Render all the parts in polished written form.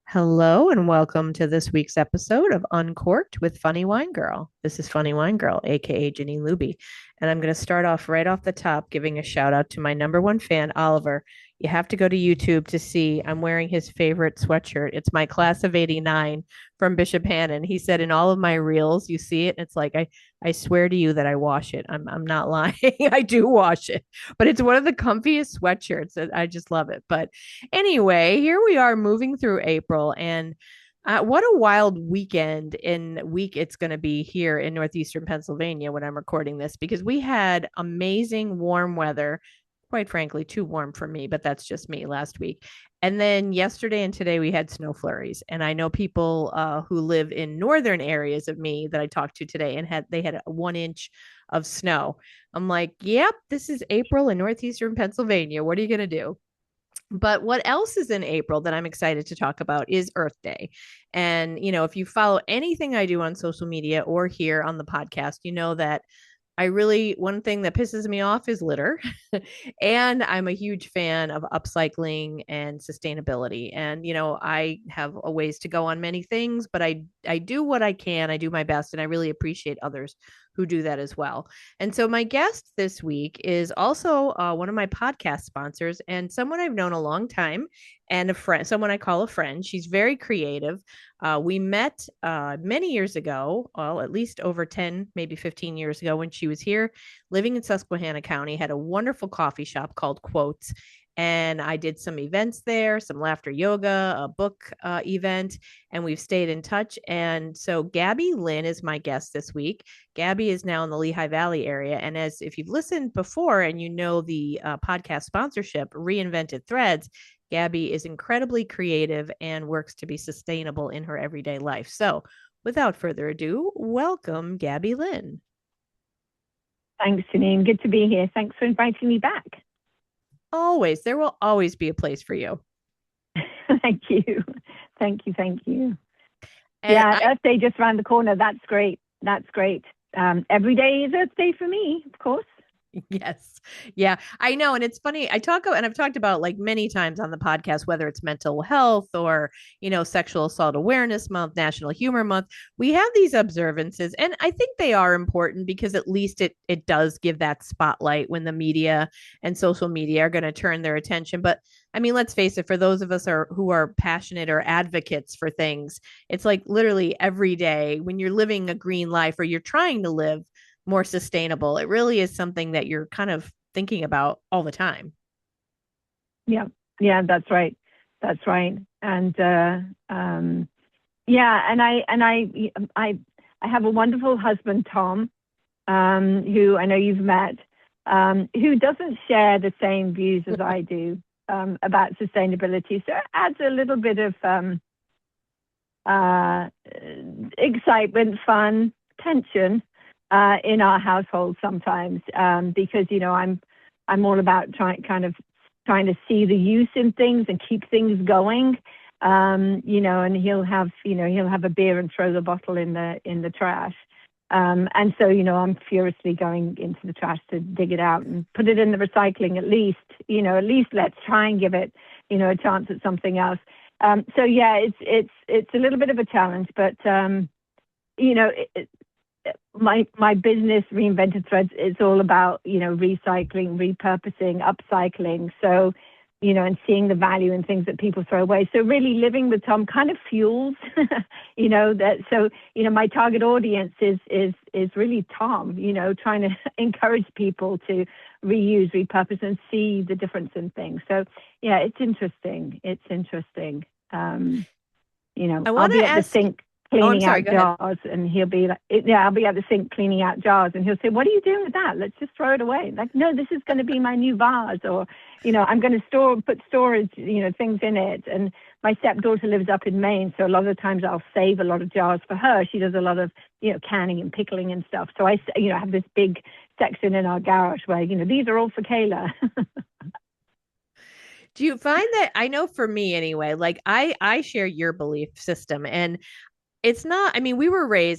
Hello and welcome to this week's episode of Uncorked with Funny Wine Girl. This is Funny Wine Girl, aka Jeannine.Luby, and I'm going to start off right off the top giving a shout out to my number one fan, Oliver. You have to go to YouTube to see I'm wearing his favorite sweatshirt. It's my class of '89 from Bishop Hannon. He said in all of my reels, you see it, and it's like I swear to you that I wash it. I'm not lying. I do wash it, but it's one of the comfiest sweatshirts. I just love it. But anyway, here we are moving through April, and what a wild week it's going to be here in northeastern Pennsylvania when I'm recording this because we had amazing warm weather. Quite frankly, too warm for me, but that's just me last week. And then yesterday and today we had snow flurries. And I know people who live in northern areas of me that I talked to today and they had 1 inch of snow. I'm like, yep, this is April in northeastern Pennsylvania. What are you going to do? But what else is in April that I'm excited to talk about is Earth Day. And, if you follow anything I do on social media or here on the podcast, you know that one thing that pisses me off is litter. And I'm a huge fan of upcycling and sustainability. And, I have a ways to go on many things, but I do what I can. I do my best. And I really appreciate others who do that as well. And so my guest this week is also one of my podcast sponsors and someone I've known a long time and a friend, someone I call a friend. She's very creative. We met many years ago, well, at least over 10, maybe 15 years ago when she was here living in Susquehanna County, had a wonderful coffee shop called Quotes. And I did some events there, some laughter yoga, a book event, and we've stayed in touch. And so Gabby Lynn is my guest this week. Gabby is now in the Lehigh Valley area. And as if you've listened before and you know the podcast sponsorship, Reinvented Threads, Gabby is incredibly creative and works to be sustainable in her everyday life. So, without further ado, welcome, Gabby Lynn. Thanks, Jeannine. Good to be here. Thanks for inviting me back. Always, there will always be a place for you. Thank you. Thank you. Thank you. And Earth Day just around the corner. That's great. That's great. Every day is Earth Day for me, of course. Yes. Yeah, I know. And it's funny. I've talked about like many times on the podcast, whether it's mental health or, sexual assault awareness month, National Humor Month. We have these observances and I think they are important because at least it does give that spotlight when the media and social media are going to turn their attention. But I mean, let's face it, for those of us who are passionate or advocates for things, it's like literally every day when you're living a green life or you're trying to live more sustainable. It really is something that you're kind of thinking about all the time. Yeah, yeah, that's right. That's right. And I have a wonderful husband, Tom, who I know you've met, who doesn't share the same views as I do about sustainability. So it adds a little bit of excitement, fun, tension in our household sometimes, because I'm all about trying to see the use in things and keep things going. And he'll have a beer and throw the bottle in the trash. And so, I'm furiously going into the trash to dig it out and put it in the recycling at least let's try and give it, a chance at something else. So yeah, it's a little bit of a challenge, but my business, Reinvented Threads, is all about, recycling, repurposing, upcycling. So, and seeing the value in things that people throw away. So really living with Tom kind of fuels, that. So, my target audience is really Tom, trying to encourage people to reuse, repurpose, and see the difference in things. So yeah, it's interesting. I'll be at the sink cleaning out jars, and he'll be like, I'll be at the sink cleaning out jars, and he'll say, "What are you doing with that? Let's just throw it away." Like, no, this is going to be my new vase, or, I'm going to put storage, things in it. And my stepdaughter lives up in Maine, so a lot of the times I'll save a lot of jars for her. She does a lot of, canning and pickling and stuff. So I have this big section in our garage where, these are all for Kayla. Do you find that, I know for me anyway, like I share your belief system, and it's not, I mean,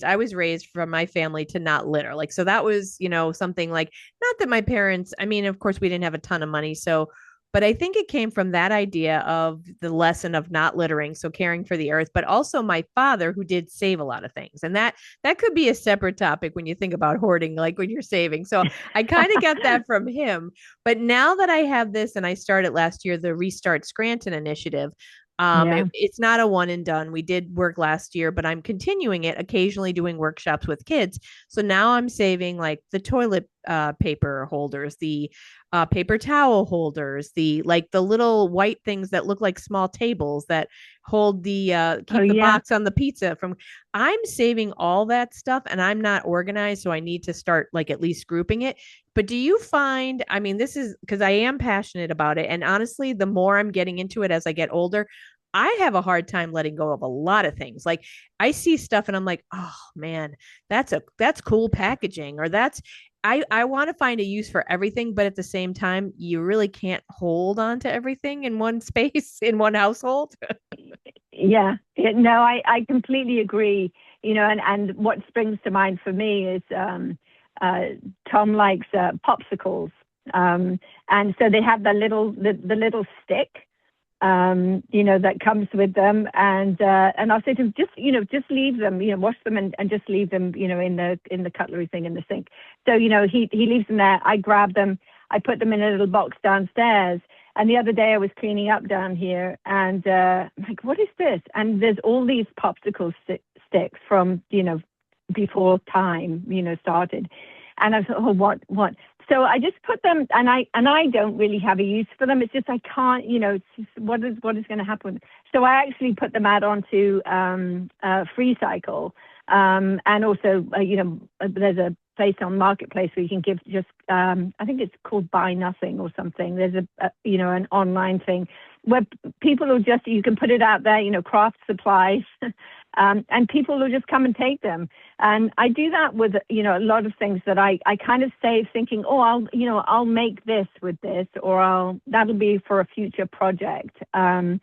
I was raised from my family to not litter. Like, so that was, something like, not that my parents, I mean, of course we didn't have a ton of money. So But I think it came from that idea of the lesson of not littering, so caring for the earth, but also my father who did save a lot of things. And that could be a separate topic when you think about hoarding, like when you're saving. So I kind of got that from him. But now that I have this and I started last year, the Restart Scranton initiative, Yeah. it's not a one and done. We did work last year, but I'm continuing it, occasionally doing workshops with kids. So now I'm saving like the toilet paper holders, the paper towel holders, the little white things that look like small tables that hold the Oh, keep the yeah. box on the pizza from. I'm saving all that stuff, and I'm not organized, so I need to start like at least grouping it. But do you find, I mean, this is because I am passionate about it, and honestly, the more I'm getting into it as I get older, I have a hard time letting go of a lot of things. Like I see stuff and I'm like, oh man, that's cool packaging, or that's I want to find a use for everything, but at the same time, you really can't hold on to everything in one space in one household. Yeah. No, I completely agree. And what springs to mind for me is uh, Tom likes popsicles. And so they have the little stick, that comes with them. And I'll say to him, just leave them, wash them and just leave them, in the cutlery thing in the sink. So, he leaves them there. I grab them, I put them in a little box downstairs. And the other day I was cleaning up down here and I'm like, what is this? And there's all these popsicle sticks from, before time, started. And I thought, oh, what? So I just put them, and I don't really have a use for them. It's just I can't, it's just, what is going to happen? So I actually put them out onto Free Cycle, and also there's a place on Marketplace where you can give just I think it's called Buy Nothing or something. There's an online thing where people will just, you can put it out there, craft supplies. And people will just come and take them. And I do that with, a lot of things that I kind of save thinking, oh, I'll make this with this, or that'll be for a future project. And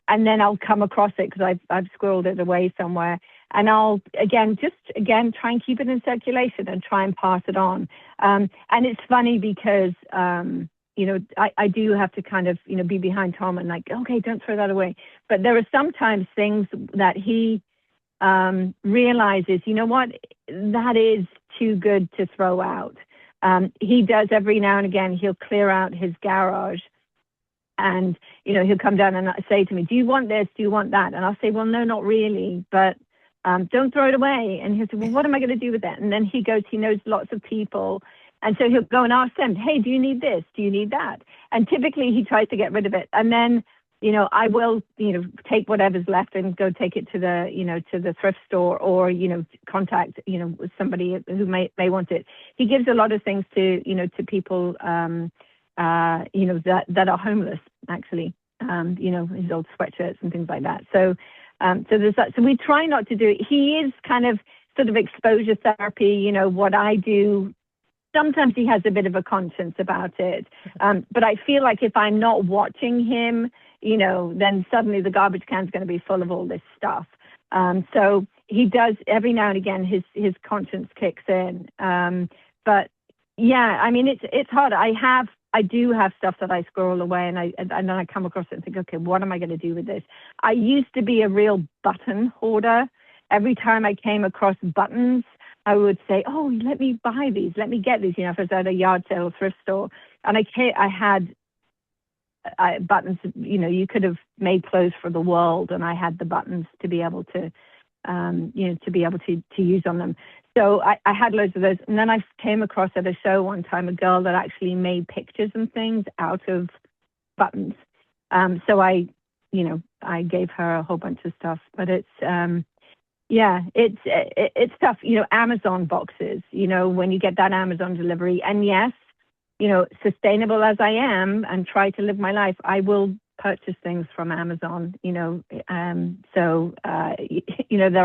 then I'll come across it because I've squirreled it away somewhere. And I'll, again, try and keep it in circulation and try and pass it on. And it's funny because, I do have to kind of, be behind Tom and like, okay, don't throw that away. But there are sometimes things that he realizes, what, that is too good to throw out. He does every now and again, he'll clear out his garage and, he'll come down and say to me, do you want this? Do you want that? And I'll say, well, no, not really, but don't throw it away. And he'll say, well, what am I going to do with that? And then he knows lots of people. And so he'll go and ask them, hey, do you need this? Do you need that? And typically he tries to get rid of it. And then, I will, take whatever's left and go take it to the thrift store or, contact, somebody who may want it. He gives a lot of things to people, that are homeless, actually, his old sweatshirts and things like that. So there's that. So we try not to do it. He is kind of sort of exposure therapy, what I do. Sometimes he has a bit of a conscience about it. But I feel like if I'm not watching him, then suddenly the garbage can's going to be full of all this stuff. So he does every now and again, his conscience kicks in. But yeah, I mean, it's hard. I do have stuff that I squirrel away and then I come across it and think, okay, what am I going to do with this? I used to be a real button hoarder. Every time I came across buttons, I would say, oh, let me buy these. Let me get these. If I was at a yard sale or thrift store. And I had buttons, you could have made clothes for the world. And I had the buttons to be able to, to use on them. So I had loads of those. And then I came across at a show one time, a girl that actually made pictures and things out of buttons. So I gave her a whole bunch of stuff, but it's, yeah, it's tough. Amazon boxes, when you get that Amazon delivery. And yes, sustainable as I am and try to live my life, I will purchase things from Amazon, there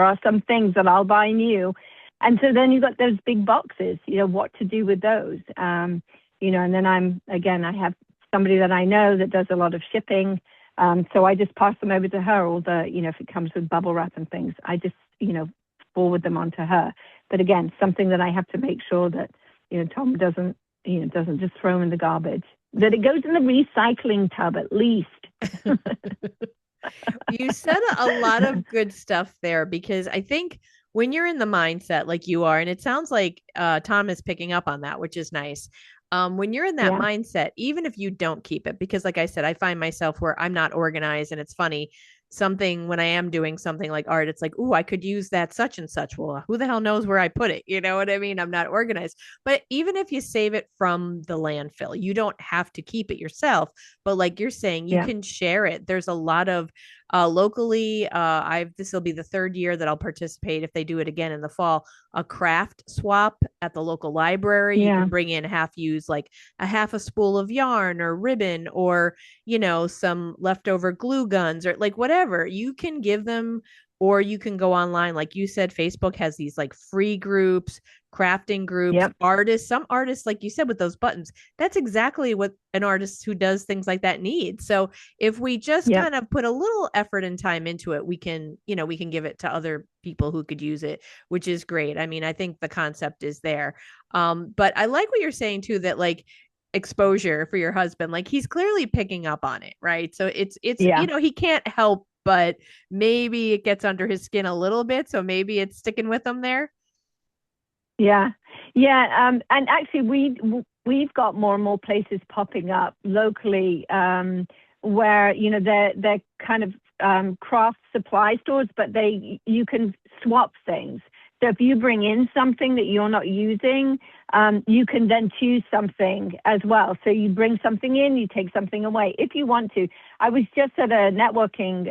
are some things that I'll buy new. And so then you've got those big boxes, what to do with those. And then I have somebody that I know that does a lot of shipping. So I just pass them over to her, or if it comes with bubble wrap and things, I just, forward them on to her. But again, something that I have to make sure that, Tom doesn't just throw in the garbage. that it goes in the recycling tub at least. You said a lot of good stuff there because I think when you're in the mindset like you are, and it sounds like Tom is picking up on that, which is nice. When you're in that Yeah, mindset, even if you don't keep it, because like I said, I find myself where I'm not organized, and it's funny. Something when I am doing something like art, it's like, oh, I could use that such and such. Well, who the hell knows where I put it? You know what I mean? I'm not organized. But even if you save it from the landfill, you don't have to keep it yourself. But like you're saying, you yeah, can share it. There's a lot of locally, I've this will be the third year that I'll participate if they do it again in the fall. A craft swap at the local library. You yeah, can bring in half used, like a half a spool of yarn or ribbon, or some leftover glue guns, or like whatever. You can give them, or you can go online. Like you said, Facebook has these like free groups, crafting groups, yep, artists. Some artists, like you said, with those buttons, that's exactly what an artist who does things like that needs. So if we just yep. kind of put a little effort and time into it, we can give it to other people who could use it, which is great. I mean, I think the concept is there. But I like what you're saying too, that like exposure for your husband, like he's clearly picking up on it, right? So it's Yeah, he can't help but maybe it gets under his skin a little bit, so maybe it's sticking with him there. yeah, yeah. And actually, we've got more and more places popping up locally, where they're kind of craft supply stores, but you can swap things. So if you bring in something that you're not using, you can then choose something as well. So you bring something in, you take something away if you want to. I was just at a networking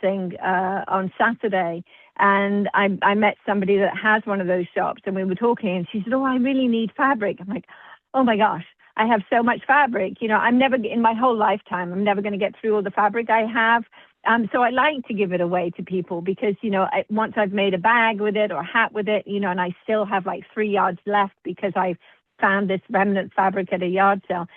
thing on Saturday, and I met somebody that has one of those shops, and we were talking, and she said, "Oh, I really need fabric." I'm like, "Oh my gosh, I have so much fabric. I'm never in my whole lifetime, I'm never going to get through all the fabric I have." So I like to give it away to people because, once I've made a bag with it or a hat with it, and I still have like 3 yards left because I found this remnant fabric at a yard sale,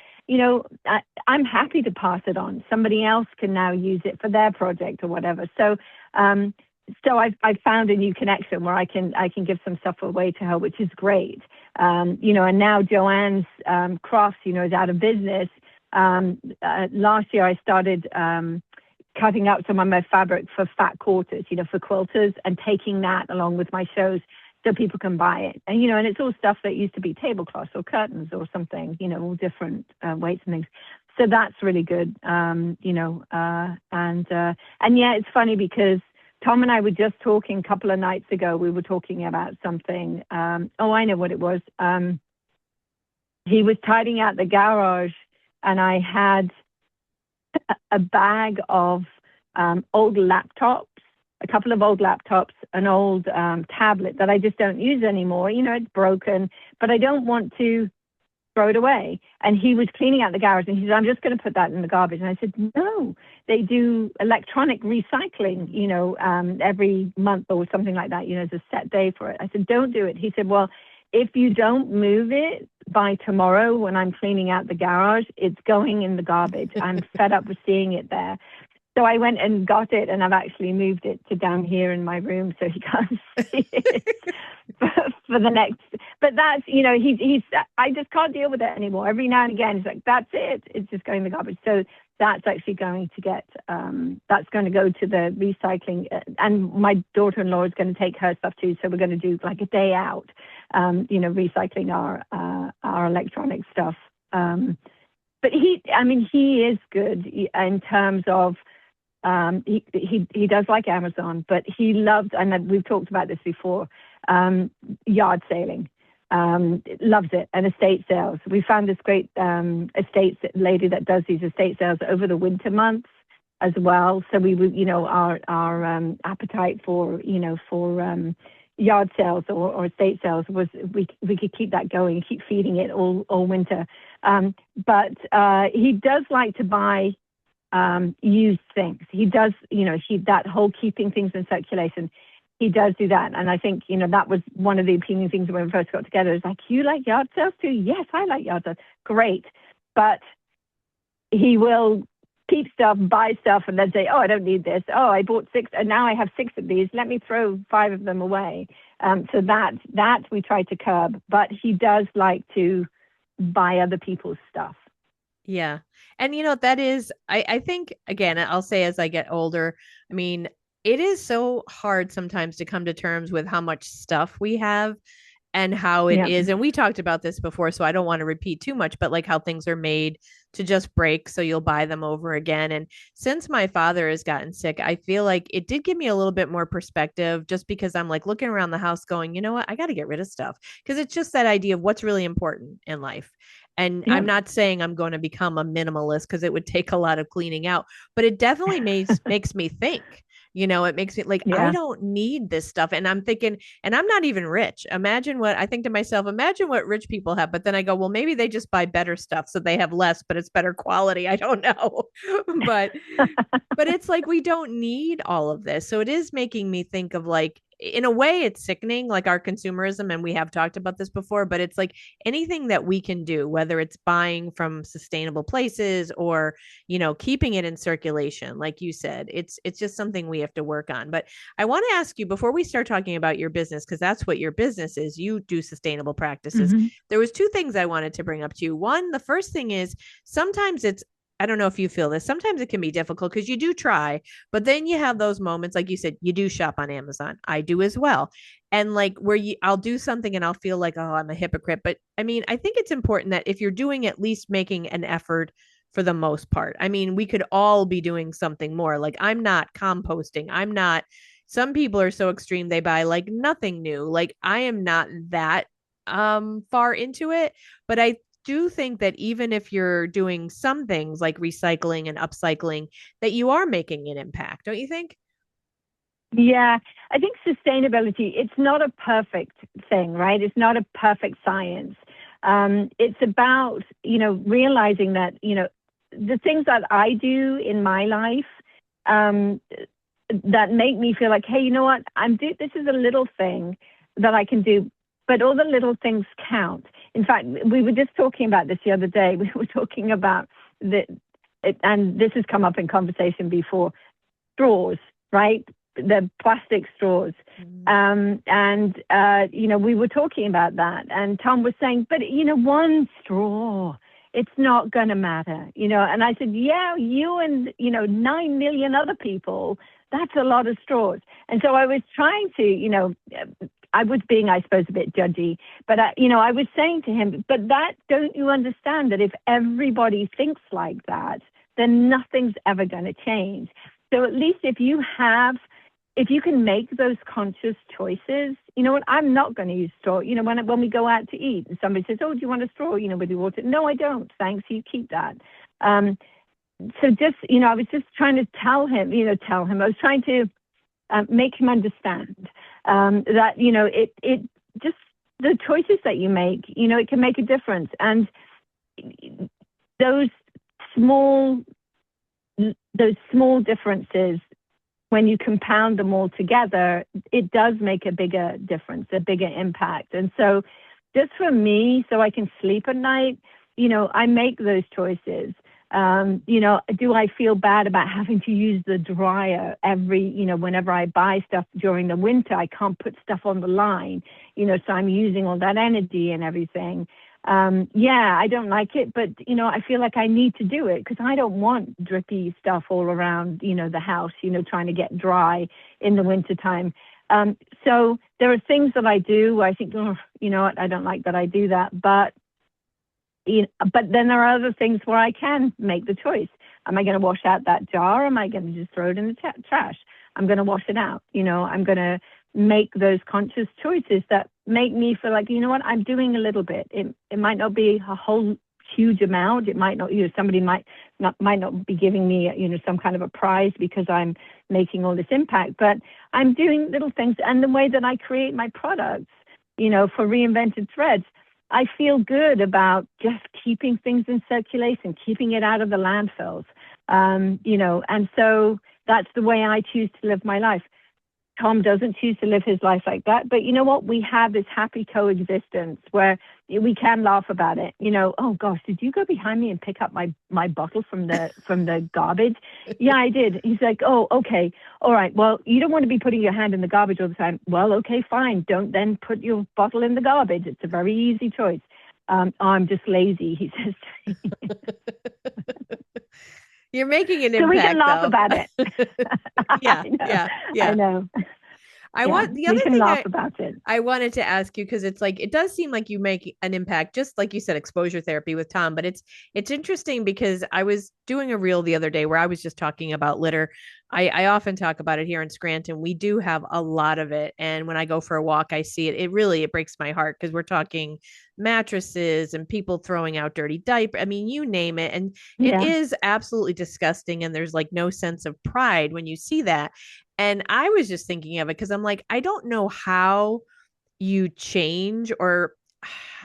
I'm happy to pass it on. Somebody else can now use it for their project or whatever. So I've found a new connection where I can give some stuff away to her, which is great. And now Joanne's Crafts, is out of business. Last year I started cutting out some of my fabric for fat quarters, for quilters, and taking that along with my shows so people can buy it. And it's all stuff that used to be tablecloths or curtains or something, all different weights and things. So that's really good. And yeah, it's funny because Tom and I were just talking a couple of nights ago. We were talking about something. I know what it was. He was tidying out the garage, and I had a bag of old laptops, a couple of old laptops, an old tablet that I just don't use anymore. It's broken, but I don't want to throw it away. And he was cleaning out the garage, and he said, "I'm just going to put that in the garbage." And I said, "No, they do electronic recycling, every month or something like that. There's a set day for it." I said, "Don't do it." He said, "Well, if you don't move it by tomorrow when I'm cleaning out the garage, it's going in the garbage. I'm fed up with seeing it there." So I went and got it, and I've actually moved it to down here in my room so he can't see it for the next. But that's, he's, I just can't deal with it anymore. Every now and again, he's like, "That's it. It's just going in the garbage." So that's actually going to that's going to go to the recycling. And my daughter-in-law is going to take her stuff too. So we're going to do like a day out, recycling our electronic stuff. But he is good in terms of, he does like Amazon, but he loves, and we've talked about this before, yard sailing. Loves it, and estate sales. We found this great estate lady that does these estate sales over the winter months as well. So we would, our appetite for yard sales or estate sales was we could keep that going, keep feeding it all winter. But he does like to buy used things. He does, that whole keeping things in circulation. He does do that. And I think, that was one of the appealing things when we first got together. Is like, "You like yard sales too?" "Yes, I like yard sales." "Great." But he will keep stuff, buy stuff, and then say, "Oh, I don't need this. Oh, I bought 6, and now I have 6 of these. Let me throw 5 of them away." So that we try to curb. But he does like to buy other people's stuff. Yeah. And that is, I think, again, I'll say as I get older, I mean, it is so hard sometimes to come to terms with how much stuff we have and how it Yeah. is. And we talked about this before, so I don't want to repeat too much, but like how things are made to just break. So you'll buy them over again. And since my father has gotten sick, I feel like it did give me a little bit more perspective just because I'm like looking around the house going, you know what? I got to get rid of stuff because it's just that idea of what's really important in life. And Yeah. I'm not saying I'm going to become a minimalist because it would take a lot of cleaning out, but it definitely makes me think. It makes me like I Yeah. don't need this stuff. And I'm thinking, and I'm not even rich. Imagine what I think to myself, imagine what rich people have. But then I go, well, maybe they just buy better stuff so they have less, but it's better quality. I don't know. but but it's like we don't need all of this. So it is making me think of like, in a way, it's sickening, like our consumerism. And we have talked about this before, but it's like anything that we can do, whether it's buying from sustainable places or, keeping it in circulation, like you said, it's just something we have to work on. But I want to ask you before we start talking about your business, because that's what your business is. You do sustainable practices. Hmm. There was two things I wanted to bring up to you. One, the first thing is sometimes it's I don't know if you feel this. Sometimes it can be difficult because you do try, but then you have those moments, like you said, you do shop on Amazon. I do as well. And like I'll do something and I'll feel like, oh, I'm a hypocrite. But I mean, I think it's important that if you're doing at least making an effort for the most part. I mean, we could all be doing something more. Like I'm not composting. Some people are so extreme they buy like nothing new. Like I am not that far into it, but I do think that even if you're doing some things like recycling and upcycling, that you are making an impact, don't you think? Yeah, I think sustainability, it's not a perfect thing, right? It's not a perfect science. It's about, realizing that, the things that I do in my life um, that make me feel like, hey, you know what? This is a little thing that I can do, but all the little things count. In fact, we were just talking about this the other day. We were talking about and this has come up in conversation before, straws, right? The plastic straws. We were talking about that. And Tom was saying, but, one straw, it's not going to matter, And I said, yeah, you and, 9 million other people, that's a lot of straws. And so I was trying to, I was being, I suppose, a bit judgy, but, I was saying to him, but don't you understand that if everybody thinks like that, then nothing's ever going to change. So at least if you can make those conscious choices, you know what, I'm not going to use straw. When we go out to eat and somebody says, oh, do you want a straw, with your water? No, I don't. Thanks. You keep that. So just, I was just trying to tell him, I was trying to make him understand that, it just the choices that you make, it can make a difference. And those small differences, when you compound them all together, it does make a bigger difference, a bigger impact. And so just for me, so I can sleep at night, I make those choices. Do I feel bad about having to use the dryer whenever I buy stuff during the winter? I can't put stuff on the line, so I'm using all that energy and everything. Yeah, I don't like it, but, I feel like I need to do it because I don't want drippy stuff all around, the house, trying to get dry in the wintertime. So there are things that I do where I think, oh, you know what, I don't like that I do that. But then there are other things where I can make the choice. Am I going to wash out that jar? Or am I going to just throw it in the trash? I'm going to wash it out. I'm going to make those conscious choices that make me feel like, you know what, I'm doing a little bit. It might not be a whole huge amount. It might not, somebody might not be giving me, some kind of a prize because I'm making all this impact, but I'm doing little things. And the way that I create my products, for Reinvented Threads, I feel good about just keeping things in circulation, keeping it out of the landfills, and so that's the way I choose to live my life. Tom doesn't choose to live his life like that. But you know what? We have this happy coexistence where we can laugh about it. Oh gosh, did you go behind me and pick up my bottle from the garbage? Yeah, I did. He's like, oh, okay. All right. Well, you don't want to be putting your hand in the garbage all the time. Well, okay, fine. Don't then put your bottle in the garbage. It's a very easy choice. I'm just lazy, he says to me. You're making an So we can impact, laugh though. about it. Yeah, I know. yeah, I yeah. know. I Yeah, want the we other can thing laugh about it. I wanted to ask you because it's like it does seem like you make an impact, just like you said, exposure therapy with Tom. But it's interesting because I was doing a reel the other day where I was just talking about litter. I often talk about it here in Scranton. We do have a lot of it, and when I go for a walk, I see it. It breaks my heart because we're talking mattresses and people throwing out dirty diaper. I mean, you name it, and it Yeah. is absolutely disgusting. And there's like no sense of pride when you see that. And I was just thinking of it because I'm like, I don't know how you change or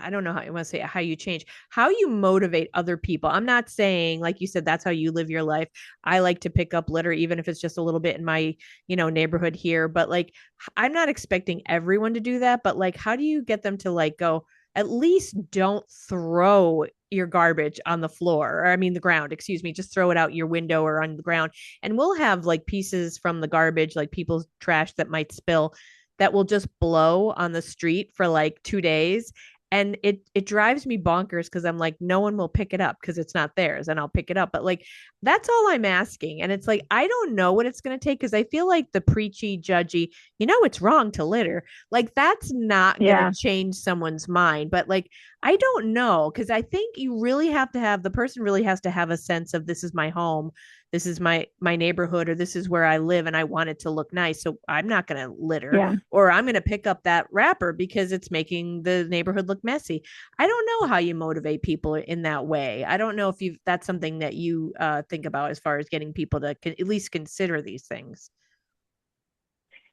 I don't know how I want to say how you change, how you motivate other people. I'm not saying, like you said, that's how you live your life. I like to pick up litter, even if it's just a little bit in my, neighborhood here. But like, I'm not expecting everyone to do that. But like, how do you get them to like go, at least don't throw your garbage on the floor, or I mean, the ground, excuse me, just throw it out your window or on the ground. And we'll have like pieces from the garbage, like people's trash that might spill that will just blow on the street for like 2 days. And it drives me bonkers because I'm like, no one will pick it up because it's not theirs and I'll pick it up. But like, that's all I'm asking. And it's like, I don't know what it's going to take because I feel like the preachy, judgy, it's wrong to litter. Like, that's not going to Yeah. change someone's mind. But like, I don't know because I think you really have to have the person really has to have a sense of this is my home, this is my neighborhood, or this is where I live and I want it to look nice, so I'm not going to litter, Yeah. or I'm going to pick up that wrapper because it's making the neighborhood look messy. I don't know how you motivate people in that way. I don't know if you that's something that you think about as far as getting people to at least consider these things.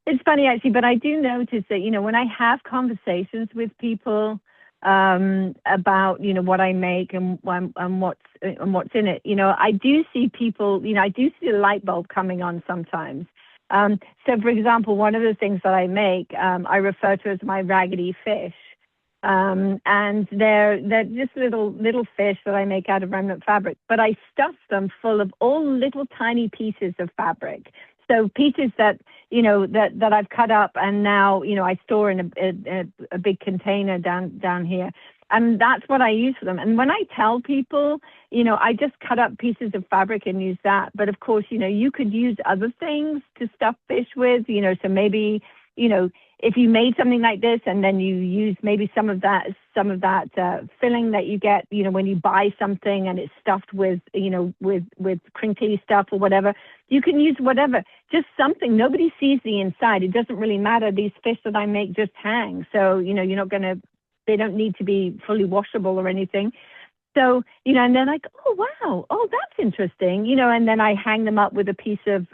It's funny actually, but I do notice that, when I have conversations with people about, what I make and what's in it, I do see people, I do see the light bulb coming on sometimes. So for example, one of the things that I make, I refer to as my raggedy fish. And they're just little fish that I make out of remnant fabric, but I stuff them full of all little tiny pieces of fabric. So pieces that that I've cut up, and now I store in a big container down here, and that's what I use for them. And when I tell people, I just cut up pieces of fabric and use that. But of course, you could use other things to stuff fish with. So maybe if you made something like this and then you use maybe some of that filling that you get, when you buy something and it's stuffed with, with crinkly stuff or whatever, you can use whatever, just something. Nobody sees the inside. It doesn't really matter. These fish that I make just hang. So, they don't need to be fully washable or anything. So, and they're like, oh, wow, oh, that's interesting, and then I hang them up with a piece of,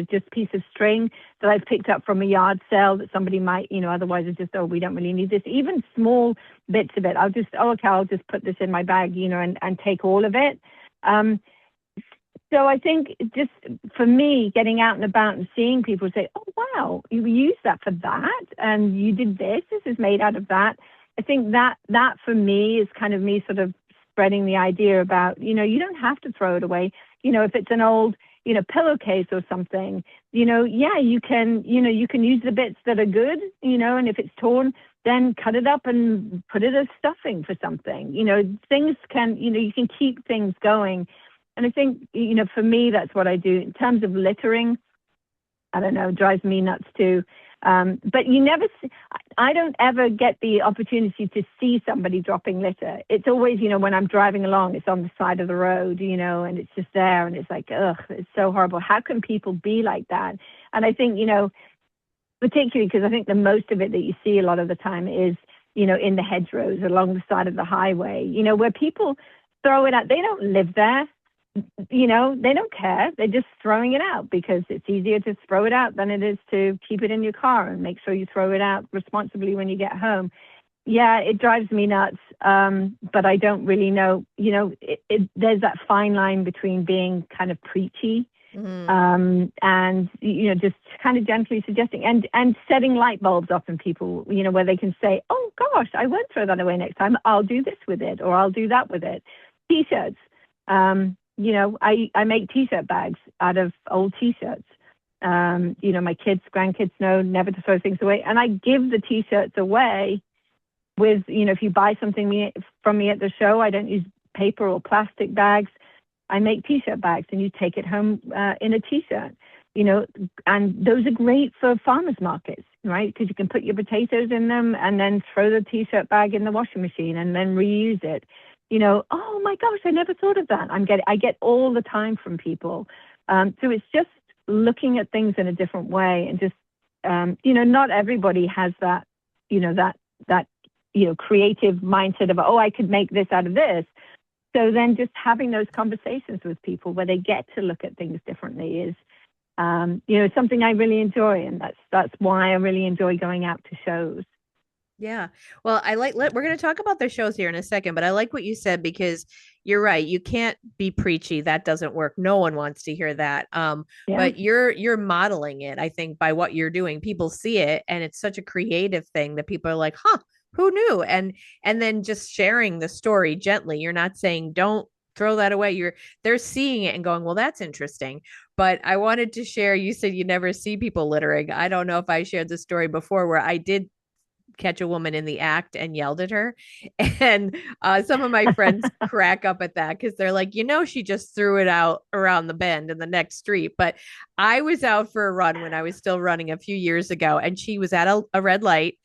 just piece of string that I've picked up from a yard sale that somebody might, otherwise it's just, oh, we don't really need this. Even small bits of it, I'll just put this in my bag, and take all of it. So I think just for me, getting out and about and seeing people say, oh, wow, you used that for that, and you did this. This is made out of that. I think that for me is kind of me sort of spreading the idea about, you don't have to throw it away. If it's an old, pillowcase or something, yeah, you can use the bits that are good, and if it's torn, then cut it up and put it as stuffing for something. Things can, you can keep things going. And I think, for me, that's what I do. In terms of littering, I don't know, it drives me nuts too. But you never see, I don't ever get the opportunity to see somebody dropping litter. It's always, when I'm driving along, it's on the side of the road, and it's just there, and it's like, ugh, it's so horrible. How can people be like that? And I think, particularly because I think the most of it that you see a lot of the time is, in the hedgerows along the side of the highway, where people throw it out. They don't live there. They don't care. They're just throwing it out because it's easier to throw it out than it is to keep it in your car and make sure you throw it out responsibly when you get home. Yeah, it drives me nuts. But I don't really know, there's that fine line between being kind of preachy, and, just kind of gently suggesting and setting light bulbs off in people, where they can say, oh gosh, I won't throw that away next time. I'll do this with it, or I'll do that with it. T-shirts. I make T-shirt bags out of old T-shirts. My grandkids know never to throw things away. And I give the T-shirts away with, if you buy something from me at the show, I don't use paper or plastic bags. I make t-shirt bags, and you take it home in a t-shirt, and those are great for farmers markets, right? Because you can put your potatoes in them and then throw the t-shirt bag in the washing machine and then reuse it. Oh my gosh, I never thought of that. I get all the time from people. So it's just looking at things in a different way, and just, not everybody has that, that creative mindset of, oh, I could make this out of this. So then just having those conversations with people where they get to look at things differently is, something I really enjoy. And that's why I really enjoy going out to shows. Yeah. Well, we're going to talk about the shows here in a second, but I like what you said, because you're right. You can't be preachy. That doesn't work. No one wants to hear that. Yeah. But you're modeling it, I think, by what you're doing. People see it, and it's such a creative thing that people are like, huh, who knew? And then just sharing the story gently. You're not saying don't throw that away. They're seeing it and going, well, that's interesting. But I wanted to share, you said you never see people littering. I don't know if I shared the story before, where I did catch a woman in the act and yelled at her. And some of my friends crack up at that, because they're like, she just threw it out around the bend in the next street. But I was out for a run when I was still running a few years ago, and she was at a red light,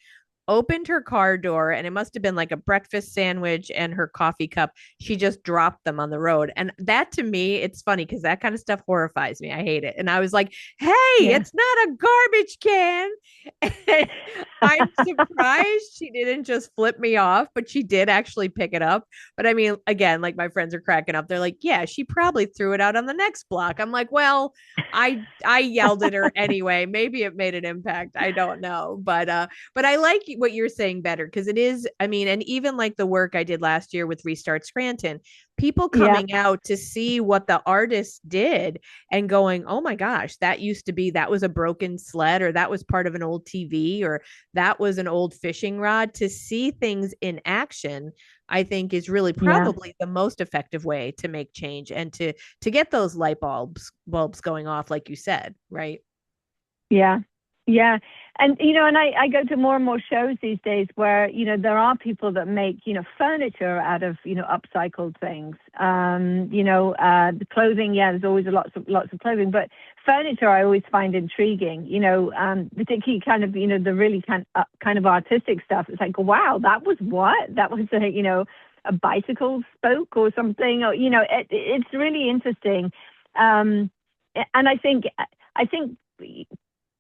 opened her car door, and it must have been like a breakfast sandwich and her coffee cup. She just dropped them on the road. And that, to me, it's funny, because that kind of stuff horrifies me. I hate it. And I was like, hey, Yeah. it's not a garbage can. And I'm surprised she didn't just flip me off, but she did actually pick it up. But I mean, again, like, my friends are cracking up. They're like, yeah, she probably threw it out on the next block. I'm like, well, I yelled at her anyway. Maybe it made an impact. I don't know. But I like what you're saying better, because it is, I mean, and even like the work I did last year with Restart Scranton, people Yeah. coming out to see what the artist did and going, oh my gosh, that was a broken sled, or that was part of an old TV, or that was an old fishing rod. To see things in action, I think, is really Yeah. probably the most effective way to make change, and to get those light bulbs going off, like you said, right? Yeah. Yeah. And, and I go to more and more shows these days where, there are people that make, furniture out of, upcycled things. The clothing, yeah, there's always lots of clothing, but furniture I always find intriguing, particularly kind of, the really kind of artistic stuff. It's like, wow, that was what? That was a bicycle spoke or something, or, it's really interesting. And I think,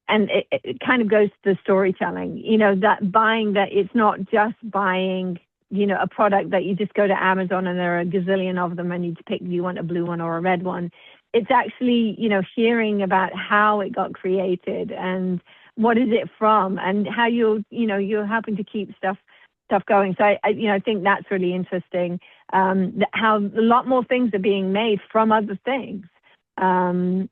and it kind of goes to the storytelling, that buying, that it's not just buying, a product that you just go to Amazon and there are a gazillion of them and you pick, you want a blue one or a red one. It's actually, hearing about how it got created and what is it from, and how you're helping to keep stuff going. So I think that's really interesting. How a lot more things are being made from other things. And,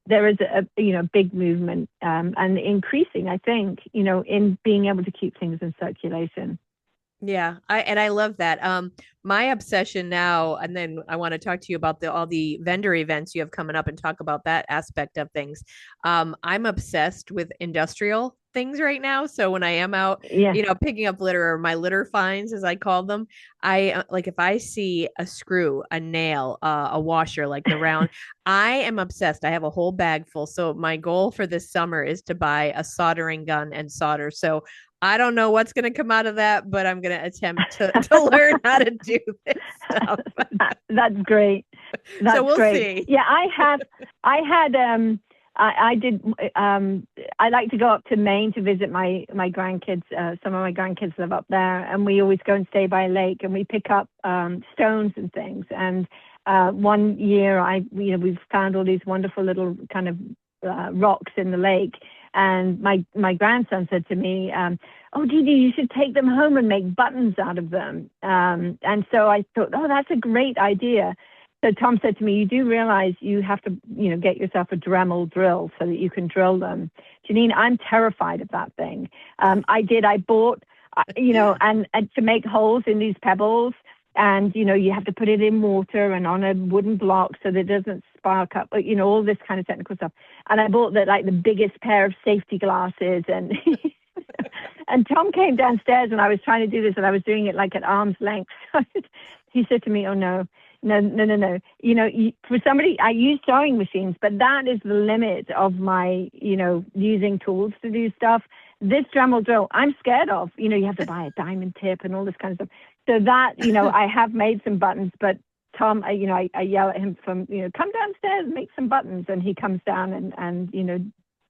there is a big movement, and increasing, I think, in being able to keep things in circulation. Yeah, I love that. My obsession now, and then I want to talk to you about all the vendor events you have coming up and talk about that aspect of things. I'm obsessed with industrial things right now. So when I am out, Yeah. picking up litter, or my litter finds, as I call them, I like, if I see a screw, a nail, a washer, like the round, I am obsessed. I have a whole bag full. So my goal for this summer is to buy a soldering gun and solder. So I don't know what's going to come out of that, but I'm going to attempt to learn how to do this stuff. That's great. That's so we'll great. see. Yeah, I did. I like to go up to Maine to visit my grandkids. Some of my grandkids live up there, and we always go and stay by a lake, and we pick up stones and things. And one year, we've found all these wonderful little kind of rocks in the lake. And my grandson said to me, oh, Dee Dee, you should take them home and make buttons out of them. And so I thought, oh, that's a great idea. So Tom said to me, you do realize you have to, get yourself a Dremel drill so that you can drill them. Jeannine, I'm terrified of that thing. I bought, and to make holes in these pebbles. And, you have to put it in water and on a wooden block so that it doesn't spark up, all this kind of technical stuff. And I bought the biggest pair of safety glasses and and Tom came downstairs and I was trying to do this and I was doing it like at arm's length. He said to me, "Oh no, no, no, no, no. For somebody, I use sewing machines, but that is the limit of my, using tools to do stuff. This Dremel drill, I'm scared of. You have to buy a diamond tip and all this kind of stuff. So that, I have made some buttons, but Tom, I yell at him from, come downstairs and make some buttons, and he comes down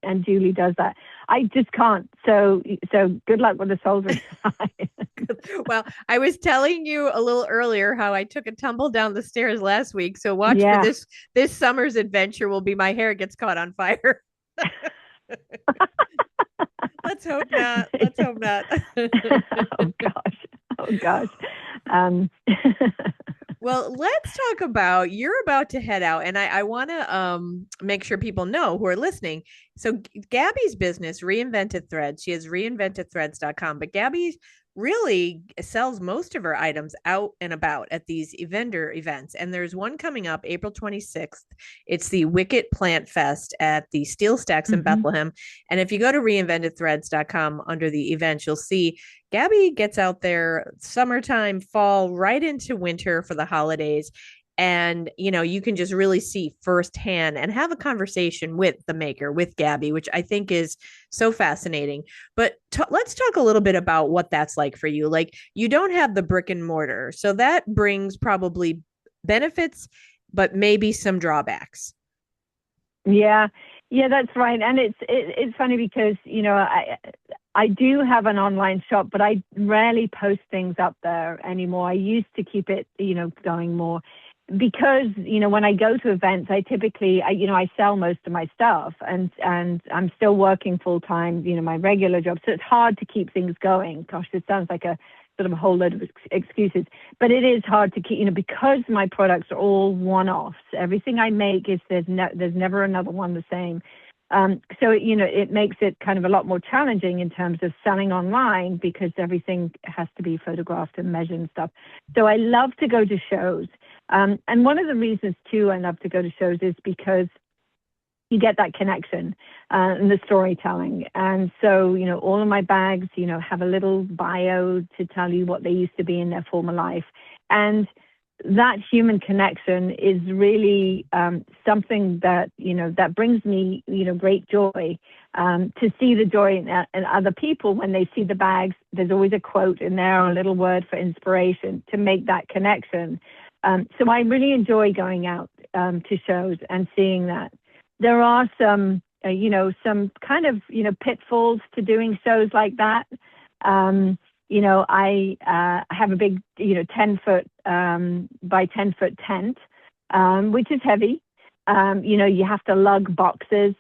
and Julie does that. I just can't. So good luck with the soldering. Well, I was telling you a little earlier how I took a tumble down the stairs last week. So watch for Yeah. this summer's adventure will be my hair gets caught on fire. Let's hope not. Let's hope not. Oh gosh. Oh gosh. Well, let's talk about you're about to head out, and I want to make sure people know who are listening. So Gabby's business, Reinvented Threads, she has reinventedthreads.com, but Gabby really sells most of her items out and about at these vendor events. And there's one coming up April 26th. It's the Wicked Plant Fest at the Steel Stacks in Bethlehem. And if you go to reinventedthreads.com under the events, you'll see Gabby gets out there summertime, fall, right into winter for the holidays. And, you can just really see firsthand and have a conversation with the maker, with Gabby, which I think is so fascinating. But let's talk a little bit about what that's like for you. Like, you don't have the brick and mortar. So that brings probably benefits, but maybe some drawbacks. Yeah, that's right. And it's funny because, I do have an online shop, but I rarely post things up there anymore. I used to keep it, going more. Because, when I go to events, I typically, I sell most of my stuff and I'm still working full time, my regular job. So it's hard to keep things going. Gosh, this sounds like a sort of a whole load of excuses, but it is hard to keep, because my products are all one-offs. Everything I make there's never another one the same. So, it makes it kind of a lot more challenging in terms of selling online because everything has to be photographed and measured and stuff. So I love to go to shows. And one of the reasons, too, I love to go to shows is because you get that connection and the storytelling. And so, all of my bags, have a little bio to tell you what they used to be in their former life. And that human connection is really something that, that brings me, great joy to see the joy in other people when they see the bags. There's always a quote in there or a little word for inspiration to make that connection. So I really enjoy going out to shows and seeing that. There are some, some kind of, pitfalls to doing shows like that. I have a big, 10-foot by 10-foot tent, which is heavy. You have to lug boxes.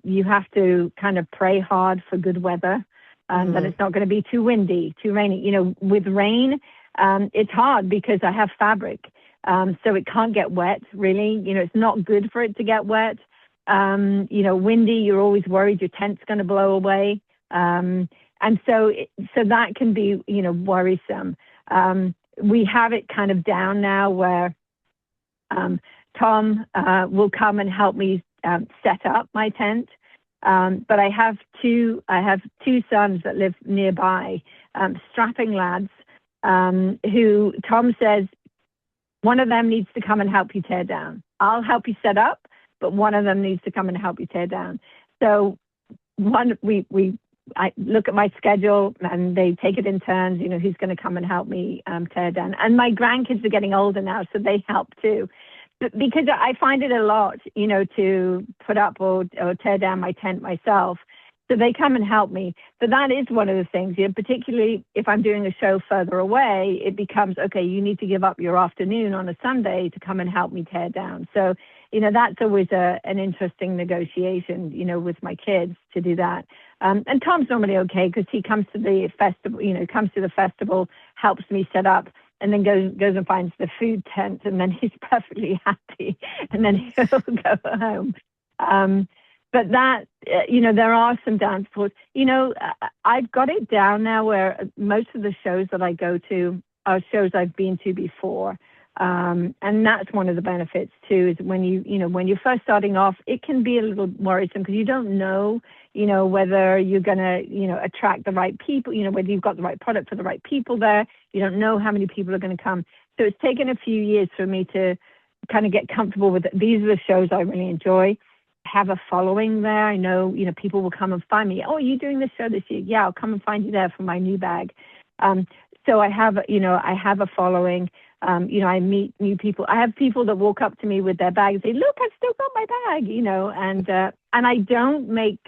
You have to kind of pray hard for good weather, that it's not going to be too windy, too rainy. With rain, it's hard because I have fabric, so it can't get wet, really. It's not good for it to get wet. Windy, you're always worried your tent's going to blow away. And so that can be, worrisome. We have it kind of down now where Tom will come and help me set up my tent. But I have two sons that live nearby, strapping lads, who Tom says, one of them needs to come and help you tear down. I'll help you set up, but one of them needs to come and help you tear down. So I look at my schedule and they take it in turns, who's going to come and help me tear down. And my grandkids are getting older now, so they help too. But because I find it a lot, to put up or tear down my tent myself. So they come and help me. But that is one of the things, particularly if I'm doing a show further away, it becomes, okay, you need to give up your afternoon on a Sunday to come and help me tear down. So, that's always an interesting negotiation, with my kids to do that. And Tom's normally okay because he comes to the festival, helps me set up, and then goes and finds the food tent, and then he's perfectly happy, and then he'll go home. But that, there are some downfalls. I've got it down now where most of the shows that I go to are shows I've been to before. And that's one of the benefits too, is when when you're first starting off, it can be a little worrisome because you don't know, whether you're going to, attract the right people, whether you've got the right product for the right people there. You don't know how many people are going to come. So it's taken a few years for me to kind of get comfortable with it. These are the shows I really enjoy. Have a following there. I know, people will come and find me. Oh, are you doing this show this year? Yeah, I'll come and find you there for my new bag. So I have a following. I meet new people. I have people that walk up to me with their bags and say, look, I've still got my bag, and I don't make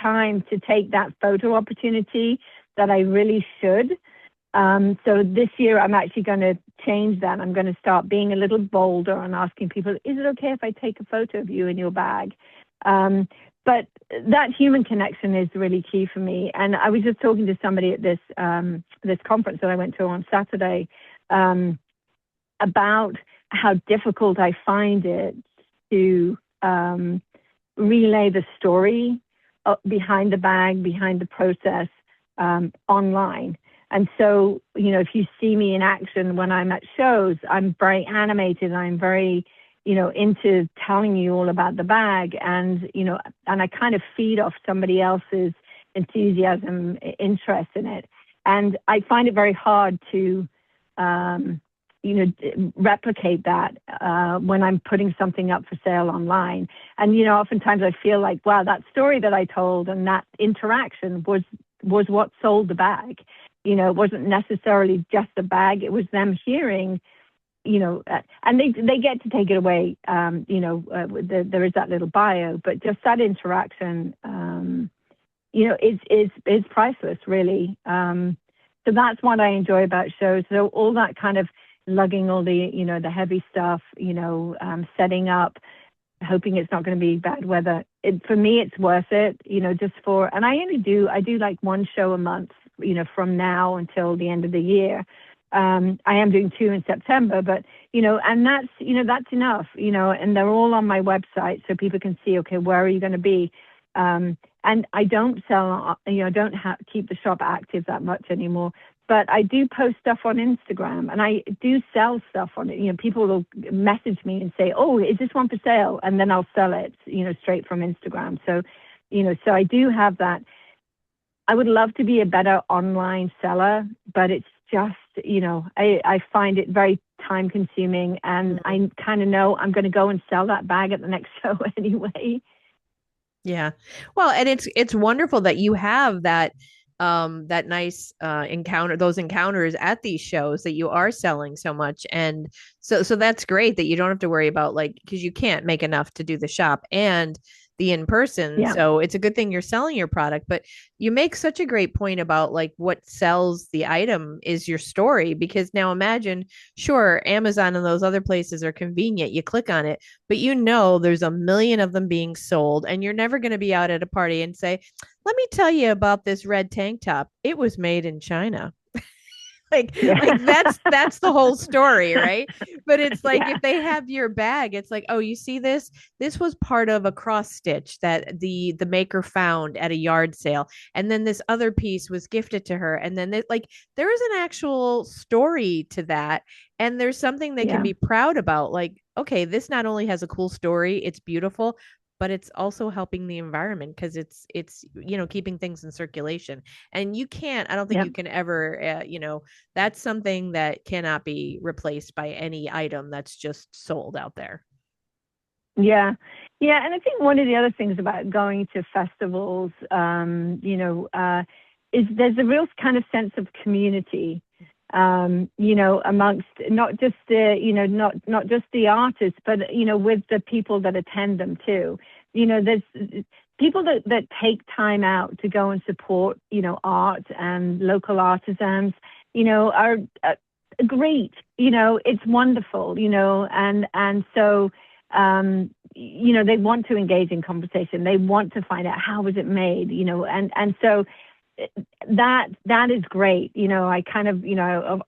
time to take that photo opportunity that I really should. So this year I'm actually going to change that. I'm going to start being a little bolder and asking people, is it okay if I take a photo of you in your bag? But that human connection is really key for me. And I was just talking to somebody at this conference that I went to on Saturday, about how difficult I find it to relay the story behind the bag, behind the process, online. And so, if you see me in action when I'm at shows, I'm very animated. I'm very, into telling you all about the bag, and I kind of feed off somebody else's enthusiasm, interest in it. And I find it very hard to, replicate that when I'm putting something up for sale online. And, oftentimes I feel like, wow, that story that I told and that interaction was what sold the bag. It wasn't necessarily just the bag. It was them hearing, and they get to take it away. There is that little bio, but just that interaction, is priceless, really. So that's what I enjoy about shows. So all that kind of lugging all the, the heavy stuff, setting up, hoping it's not going to be bad weather. For me, it's worth it, and I do like one show a month, from now until the end of the year. I am doing 2 in September, but, and that's enough, and they're all on my website so people can see, okay, where are you going to be? And I don't sell, don't keep the shop active that much anymore, but I do post stuff on Instagram, and I do sell stuff on it. People will message me and say, oh, is this one for sale? And then I'll sell it, straight from Instagram. So, so I do have that. I would love to be a better online seller, but it's just, I find it very time consuming, and I kind of know I'm going to go and sell that bag at the next show anyway. Yeah. Well, and it's wonderful that you have that nice those encounters at these shows, that you are selling so much. And so that's great that you don't have to worry about, like, because you can't make enough to do the shop and the in-person. Yeah. So it's a good thing you're selling your product. But you make such a great point about, like, what sells the item is your story. Because now imagine, sure, Amazon and those other places are convenient, you click on it, but there's a million of them being sold, and you're never going to be out at a party and say, let me tell you about this red tank top, it was made in China. Like that's the whole story, right? But it's like, if they have your bag, it's like, oh, you see this was part of a cross stitch that the maker found at a yard sale, and then this other piece was gifted to her, and then there is an actual story to that, and there's something they can be proud about. Like, okay, this not only has a cool story, it's beautiful, but it's also helping the environment, because it's keeping things in circulation. And I don't think you can ever that's something that cannot be replaced by any item that's just sold out there. Yeah. And I think one of the other things about going to festivals, is there's a real kind of sense of community, amongst not just not just the artists, but, with the people that attend them too. There's people that take time out to go and support, art and local artisans, are great. It's wonderful, and so, they want to engage in conversation. They want to find out, how was it made, and so that is great. I kind of,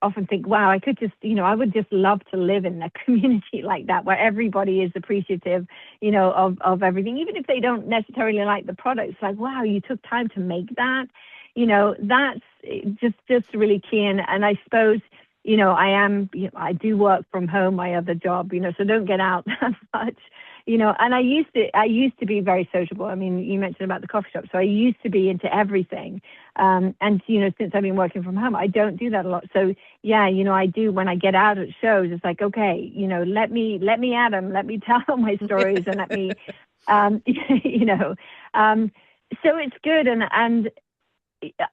often think, wow, I could just, I would just love to live in a community like that, where everybody is appreciative, of everything, even if they don't necessarily like the product. It's like, wow, you took time to make that. That's just really key. And I suppose, I do work from home, my other job, so don't get out that much, and I used to be very sociable. I mean, you mentioned about the coffee shop. So I used to be into everything. And, since I've been working from home, I don't do that a lot. So yeah, I do when I get out at shows, it's like, okay, let me at them, let me tell them my stories and let me, you know, um, so it's good. And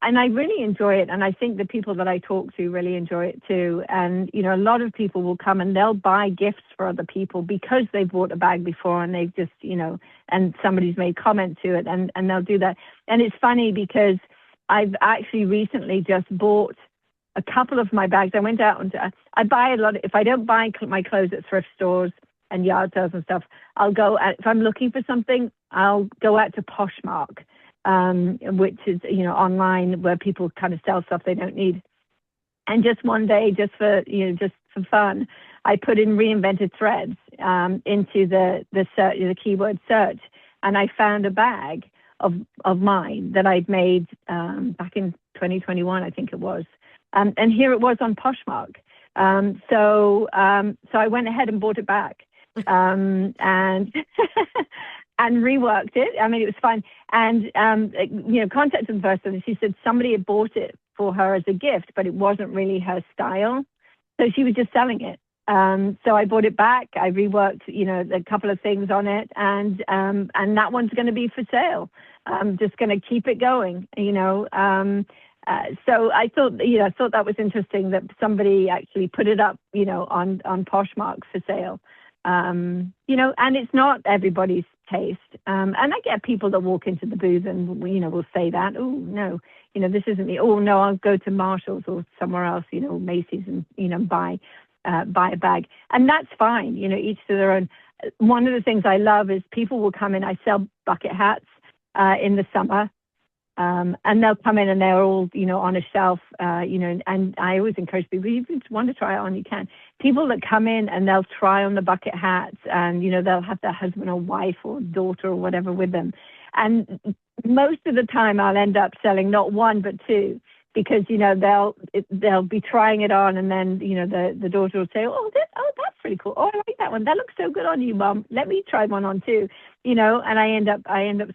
I really enjoy it. And I think the people that I talk to really enjoy it too. And, a lot of people will come and they'll buy gifts for other people because they've bought a bag before and they've just, and somebody's made comment to it and they'll do that. And it's funny because I've actually recently just bought a couple of my bags. I went out and I buy a lot. If I don't buy my clothes at thrift stores and yard sales and stuff, if I'm looking for something, I'll go out to Poshmark, which is, online where people kind of sell stuff they don't need. And just one day, just for fun, I put in Reinvented Threads into the search, the keyword search, and I found a bag of mine that I'd made back in 2021, I think it was. And here it was on Poshmark. So I went ahead and bought it back. And and reworked it. I mean, it was fine. And, contacted the person and she said somebody had bought it for her as a gift, but it wasn't really her style. So she was just selling it. So I bought it back. I reworked, a couple of things on it, and that one's going to be for sale. I'm just going to keep it going, so I thought that was interesting that somebody actually put it up, on Poshmark for sale. And it's not everybody's taste. And I get people that walk into the booth and, will say that, oh, no, this isn't me. Oh, no, I'll go to Marshall's or somewhere else, Macy's and, buy a bag. And that's fine, each to their own. One of the things I love is people will come in. I sell bucket hats in the summer. And they'll come in and they're all, on a shelf, and I always encourage people, if you want to try it on, you can. People that come in and they'll try on the bucket hats and, they'll have their husband or wife or daughter or whatever with them. And most of the time I'll end up selling not one, but two, because, they'll be trying it on and then, the daughter will say, oh, that's pretty cool. Oh, I like that one. That looks so good on you, Mom. Let me try one on too, and I end up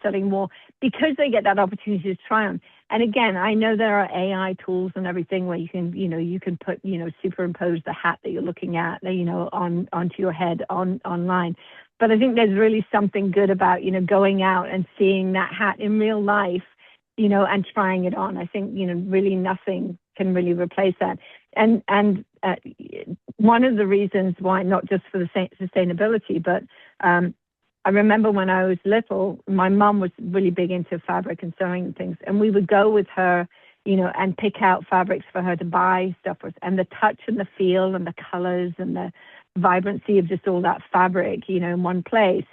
selling more because they get that opportunity to try on. And again, I know there are AI tools and everything where you can put, superimpose the hat that you're looking at, onto your head online. But I think there's really something good about, going out and seeing that hat in real life, and trying it on. I think, really nothing can really replace that. And one of the reasons why, not just for the sustainability, but I remember when I was little, my mom was really big into fabric and sewing and things, and we would go with her, and pick out fabrics for her to buy stuff with, and the touch and the feel and the colors and the vibrancy of just all that fabric, in one place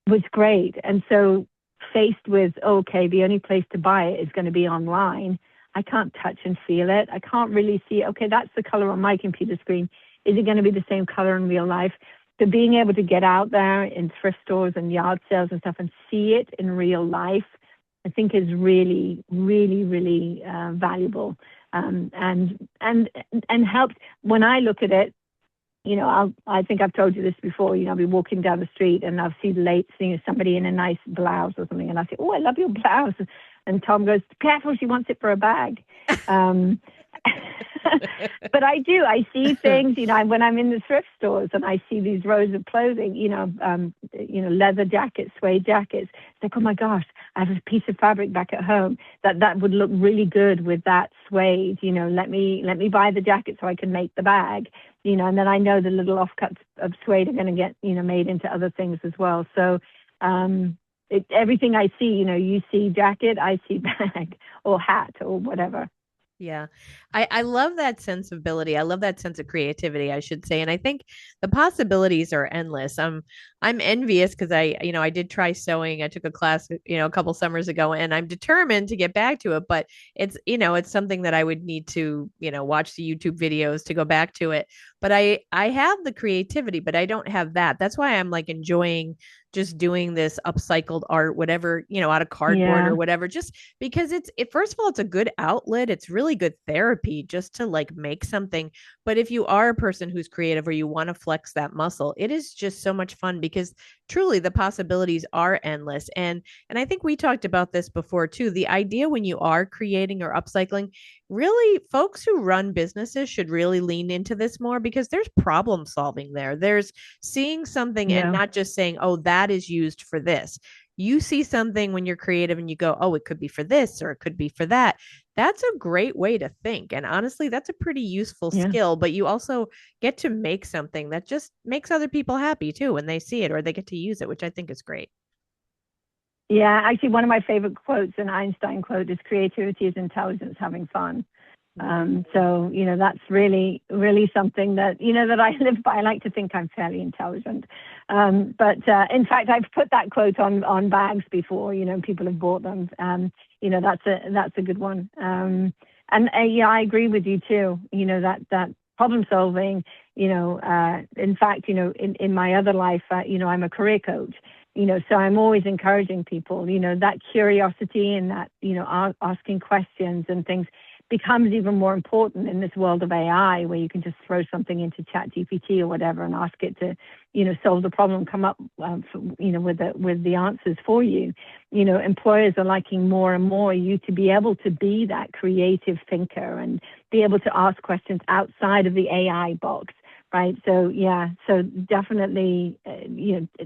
was great. And so faced with, okay, the only place to buy it is going to be online. I can't touch and feel it. I can't really see, okay, that's the color on my computer screen. Is it going to be the same color in real life? So being able to get out there in thrift stores and yard sales and stuff and see it in real life, I think is really, really, really valuable. And helps. When I look at it, I think I've told you this before, I'll be walking down the street and I'll see somebody in a nice blouse or something. And I say, oh, I love your blouse. And Tom goes, careful, she wants it for a bag. But I see things, when I'm in the thrift stores and I see these rows of clothing, leather jackets, suede jackets. It's like, oh my gosh, I have a piece of fabric back at home that would look really good with that suede. Let me buy the jacket so I can make the bag. And then I know the little offcuts of suede are going to get, made into other things as well. So everything I see, you see jacket, I see bag or hat or whatever. Yeah. I love that sensibility. I love that sense of creativity, I should say. And I think the possibilities are endless. I'm envious because I did try sewing. I took a class, a couple summers ago, and I'm determined to get back to it. But it's something that I would need to, watch the YouTube videos to go back to it. But I have the creativity, but I don't have that. That's why I'm like enjoying just doing this upcycled art, whatever, out of cardboard or Yeah, whatever, just because first of all, it's a good outlet. It's really good therapy just to like make something. But if you are a person who's creative or you want to flex that muscle, it is just so much fun because truly the possibilities are endless. And I think we talked about this before too. The idea when you are creating or upcycling, really folks who run businesses should really lean into this more because there's problem solving there. There's seeing something and yeah, not just saying, "Oh, that is used for this." You see something when you're creative and you go, "Oh, it could be for this or it could be for that." That's a great way to think. And honestly, that's a pretty useful yeah. skill, but you also get to make something that just makes other people happy too when they see it or they get to use it, which I think is great. Yeah, actually, one of my favorite quotes, an Einstein quote, is creativity is intelligence having fun. So, that's really, really something that, that I live by. I like to think I'm fairly intelligent. But in fact, I've put that quote on bags before, people have bought them. That's a good one. And yeah, I agree with you too, that problem solving, in fact, in my other life, I'm a career coach. So I'm always encouraging people, that curiosity and that, asking questions and things becomes even more important in this world of AI, where you can just throw something into Chat GPT or whatever and ask it to, solve the problem, come up, with the answers for you. Employers are liking more and more you to be able to be that creative thinker and be able to ask questions outside of the AI box. Right. So, yeah. So definitely,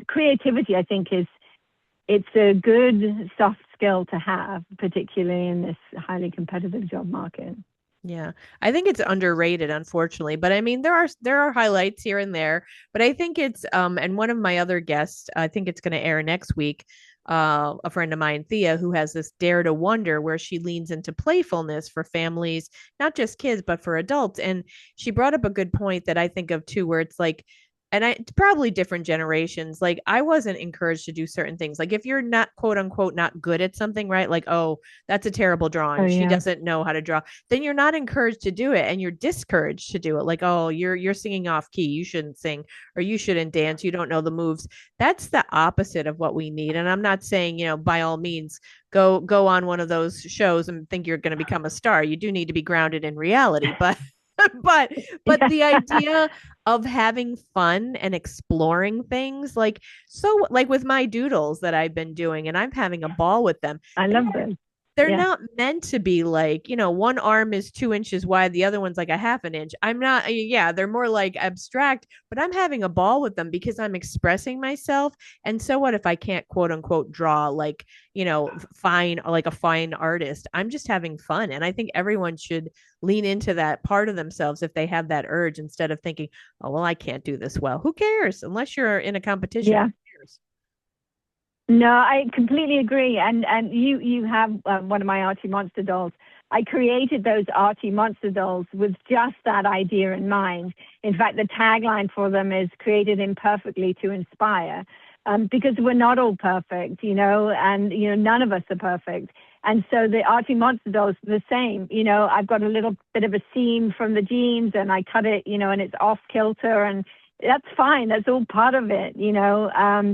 creativity, I think, it's a good soft skill to have, particularly in this highly competitive job market. Yeah. I think it's underrated, unfortunately. But I mean, there are highlights here and there. But I think it's and one of my other guests, I think it's gonna air next week. A friend of mine, Thea, who has this Dare to Wonder where she leans into playfulness for families, not just kids, but for adults. And she brought up a good point that I think of too, where it's like and it's probably different generations. Like I wasn't encouraged to do certain things. Like if you're not quote unquote not good at something, right? Like, oh, that's a terrible Oh, drawing. She yeah. doesn't know how to draw. Then you're not encouraged to do it and you're discouraged to do it. Like, oh, you're singing off key. You shouldn't sing or you shouldn't dance. You don't know the moves. That's the opposite of what we need. And I'm not saying, by all means go on one of those shows and think you're going to become a star. You do need to be grounded in reality, but but but the idea of having fun and exploring things like with my doodles that I've been doing and I'm having a ball with them. I love this. They're Yeah. not meant to be like, one arm is 2 inches wide, the other one's like a half an inch. I'm not, yeah, they're more like abstract, but I'm having a ball with them because I'm expressing myself. And so what if I can't quote unquote draw like, fine, like a fine artist? I'm just having fun. And I think everyone should lean into that part of themselves if they have that urge instead of thinking, oh, well, I can't do this well. Who cares? Unless you're in a competition. Yeah. Who cares? No, I completely agree. And you have one of my Archie Monster dolls. I created those Archie Monster dolls with just that idea in mind. In fact, the tagline for them is "Created imperfectly to inspire," because we're not all perfect, and none of us are perfect. And so the Archie Monster dolls are the same. I've got a little bit of a seam from the jeans, and I cut it, and it's off kilter, and that's fine. That's all part of it,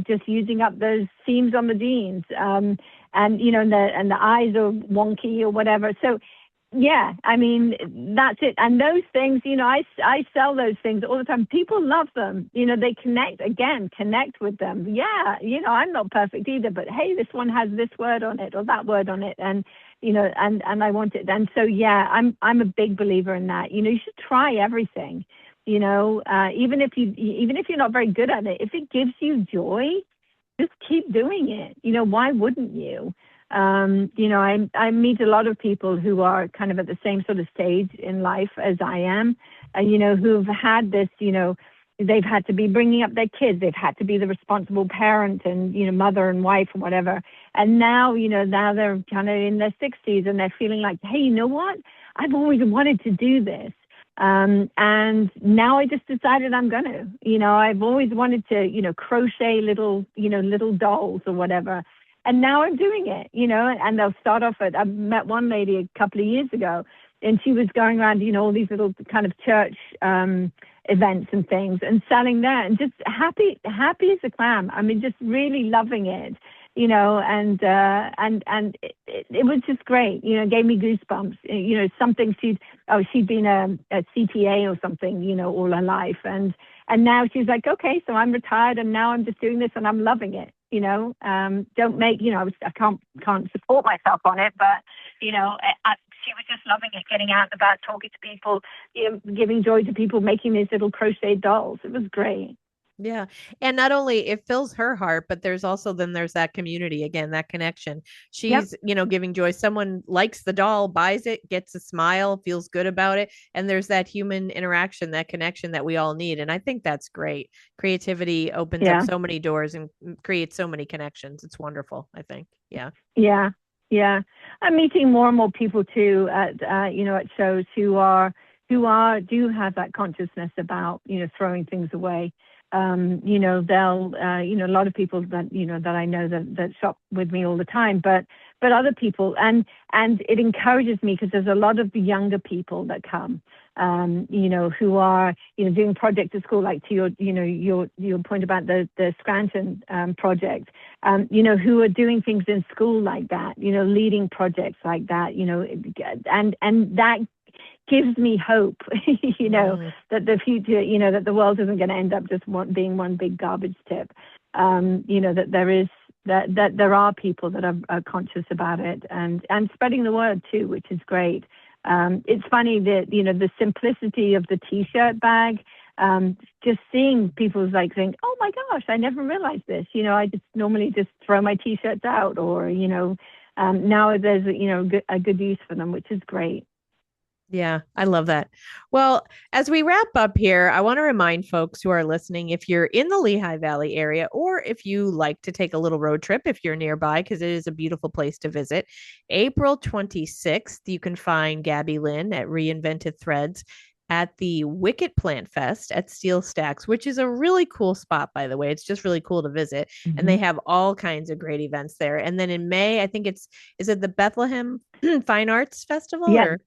just using up those seams on the jeans. And the eyes are wonky or whatever. So, yeah, I mean, that's it. And those things, I sell those things all the time. People love them. They connect with them. Yeah, I'm not perfect either, but hey, this one has this word on it or that word on it. And, and I want it. And so, yeah, I'm a big believer in that. You should try everything. Even if you're not very good at it, if it gives you joy, just keep doing it. Why wouldn't you? I meet a lot of people who are kind of at the same sort of stage in life as I am, who've had this, they've had to be bringing up their kids. They've had to be the responsible parent and, mother and wife and whatever. And now, now they're kind of in their 60s and they're feeling like, hey, you know what? I've always wanted to do this. And now I just decided I'm going to, I've always wanted to, crochet little, little dolls or whatever. And now I'm doing it, and they'll start off I met one lady a couple of years ago, and she was going around, all these little kind of church events and things and selling that, and just happy as a clam. I mean, just really loving it, and it was just great. It gave me goosebumps. Something she'd been a CPA or something, all her life, and now she's like, okay, so I'm retired, and now I'm just doing this, and I'm loving it. Don't make, I can't support myself on it, but she was just loving it, getting out and about, talking to people, giving joy to people, making these little crochet dolls. It was great. Yeah. And not only it fills her heart, but there's that community again, that connection. Yep. She's, giving joy. Someone likes the doll, buys it, gets a smile, feels good about it. And there's that human interaction, that connection that we all need. And I think that's great. Creativity opens up Yeah. so many doors and creates so many connections. It's wonderful, I think. Yeah. Yeah. Yeah. I'm meeting more and more people too at, at shows do have that consciousness about, throwing things away. They'll, a lot of people that, that I know that shop with me all the time, but other people, and it encourages me because there's a lot of younger people that come, who are, doing projects at school, like to your point about the Scranton project, who are doing things in school like that, leading projects like that, and that gives me hope, that the future, that the world isn't going to end up just being one big garbage tip. That there is that there are people that are conscious about it, and spreading the word too, which is great. It's funny that the simplicity of the T-shirt bag. Just seeing people's like saying, "Oh my gosh, I never realized this." I just normally just throw my T-shirts out, or now there's a good use for them, which is great. Yeah, I love that. Well, as we wrap up here, I want to remind folks who are listening, if you're in the Lehigh Valley area, or if you like to take a little road trip, if you're nearby, because it is a beautiful place to visit, April 26th, you can find Gabby Lynn at Reinvented Threads at the Wicked Plant Fest at Steel Stacks, which is a really cool spot, by the way. It's just really cool to visit. And they Mm-hmm. have all kinds of great events there. And then in May, I think is it the Bethlehem Fine Arts Festival Yeah, or?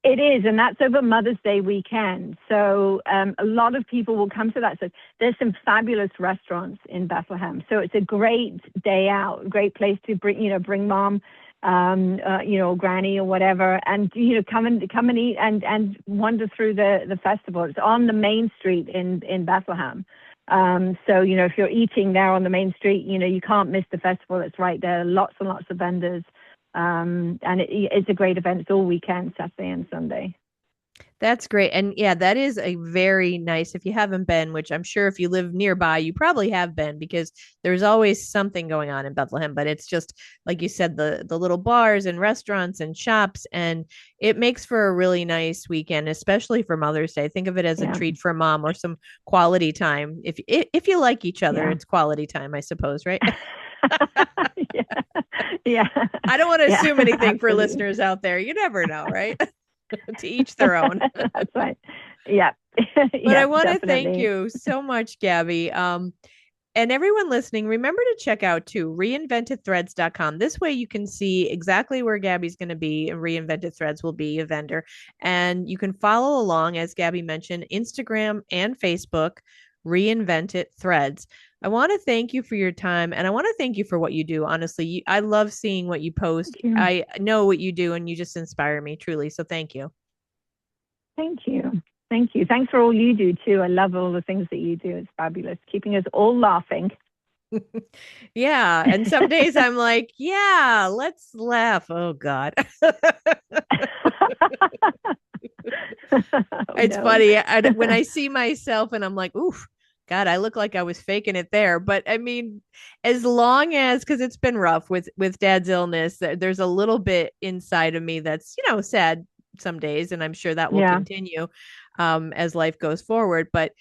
it is, and that's over Mother's Day weekend. So a lot of people will come to that. So there's some fabulous restaurants in Bethlehem. So it's a great day out, great place to bring mom, granny or whatever, and come and eat and wander through the festival. It's on the main street in Bethlehem. So if you're eating there on the main street, you can't miss the festival. It's right there. Lots and lots of vendors. And it's a great event. It's all weekend, Saturday and Sunday. That's great. And yeah, that is a very nice, if you haven't been, which I'm sure if you live nearby, you probably have been because there's always something going on in Bethlehem, but it's just like you said, the little bars and restaurants and shops, and it makes for a really nice weekend, especially for Mother's Day. Think of it as a Yeah, treat for mom or some quality time. If you like each other, yeah. it's quality time, I suppose, right? Yeah, yeah, I don't want to yeah, assume anything for absolutely. listeners out there. You never know, right? To each their own. That's right. Yeah, But I yeah, want to thank definitely. you so much, Gabby. And everyone listening, remember to check out too reinventedthreads.com. This way you can see exactly where Gabby's going to be, and Reinvented Threads will be a vendor. And you can follow along, as Gabby mentioned, Instagram and Facebook, Reinvented Threads. I want to thank you for your time, and I want to thank you for what you do. Honestly, I love seeing what you post. Thank you. I know what you do, and you just inspire me truly. So thank you. Thank you. Thank you. Thanks for all you do too. I love all the things that you do. It's fabulous, keeping us all laughing. Yeah. And some days I'm like, yeah, let's laugh. Oh, God. Oh It's no. funny. When I see myself and I'm like, oof, God, I look like I was faking it there. But I mean, as long as, because it's been rough with dad's illness, there's a little bit inside of me that's, sad some days. And I'm sure that will Yeah. continue as life goes forward. But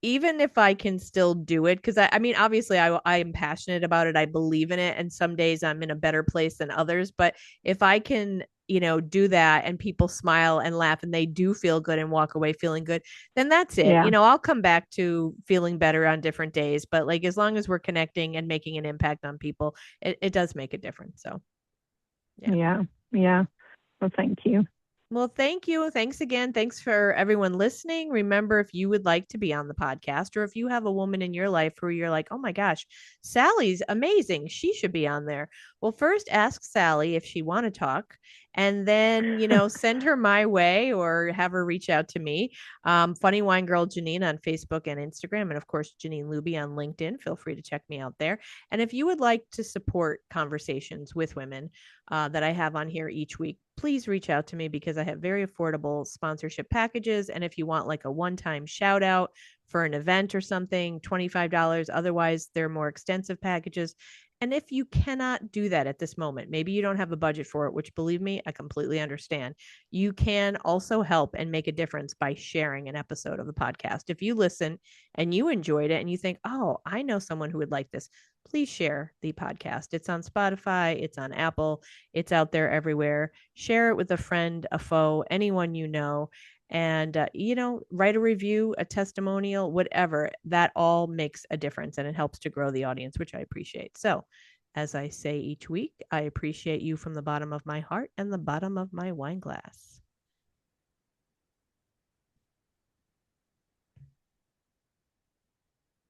even if I can still do it, because I mean, obviously I am passionate about it. I believe in it. And some days I'm in a better place than others. But if I can do that and people smile and laugh and they do feel good and walk away feeling good, then that's it. Yeah. I'll come back to feeling better on different days, but like as long as we're connecting and making an impact on people, it does make a difference. So, yeah. Yeah. Yeah. Well, thank you. Well, thank you. Thanks again. Thanks for everyone listening. Remember, if you would like to be on the podcast, or if you have a woman in your life who you're like, oh my gosh, Sally's amazing, she should be on there. Well, first ask Sally if she want to talk, and then send her my way or have her reach out to me. Funny Wine Girl Jeannine on Facebook and Instagram, and of course Jeannine.Luby on LinkedIn. Feel free to check me out there. And if you would like to support conversations with women that I have on here each week, please reach out to me because I have very affordable sponsorship packages. And if you want like a one-time shout out for an event or something, $25. Otherwise, they're more extensive packages. And if you cannot do that at this moment, maybe you don't have a budget for it, which believe me, I completely understand. You can also help and make a difference by sharing an episode of the podcast. If you listen and you enjoyed it and you think, oh, I know someone who would like this, please share the podcast. It's on Spotify, it's on Apple, it's out there everywhere. Share it with a friend, a foe, anyone you know. And, write a review, a testimonial, whatever. That all makes a difference and it helps to grow the audience, which I appreciate. So, as I say each week, I appreciate you from the bottom of my heart and the bottom of my wine glass.